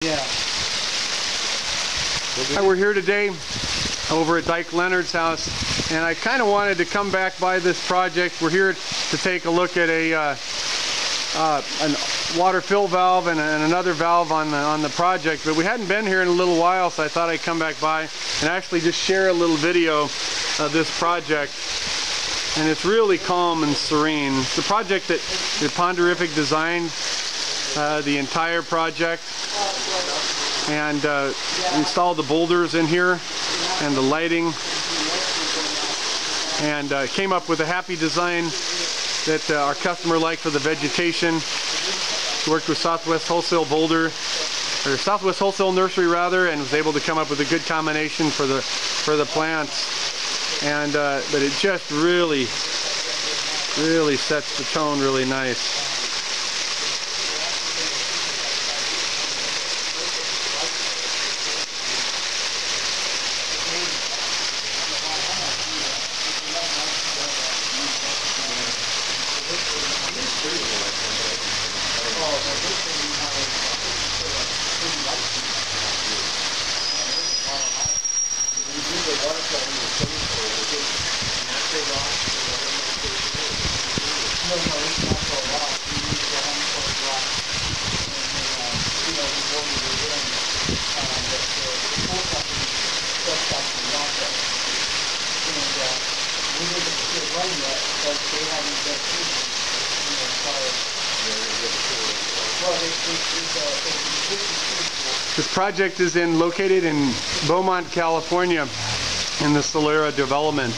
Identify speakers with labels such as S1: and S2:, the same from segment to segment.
S1: Yeah.
S2: Hi, we're here today over at Dyke Leonard's house, and I kind of wanted to come back by this project. We're here to take a look at a water fill valve and another valve on the project, but we hadn't been here in a little while, so I thought I'd come back by and actually just share a little video of this project. And it's really calm and serene. It's the project that Ponderific designed, the entire project, and installed the boulders in here and the lighting, and came up with a happy design that our customer liked for the vegetation. He worked with Southwest Wholesale Boulder, or Southwest Wholesale Nursery rather, and was able to come up with a good combination for the plants. And but it just really sets the tone really nice. This project is located in Beaumont, California, in the Solera development,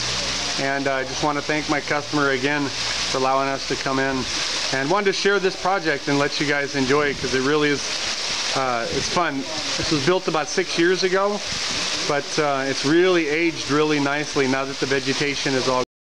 S2: and I just want to thank my customer again for allowing us to come in, and wanted to share this project and let you guys enjoy it, because it really is it's fun. This was built about 6 years ago, but it's really aged really nicely now that the vegetation is all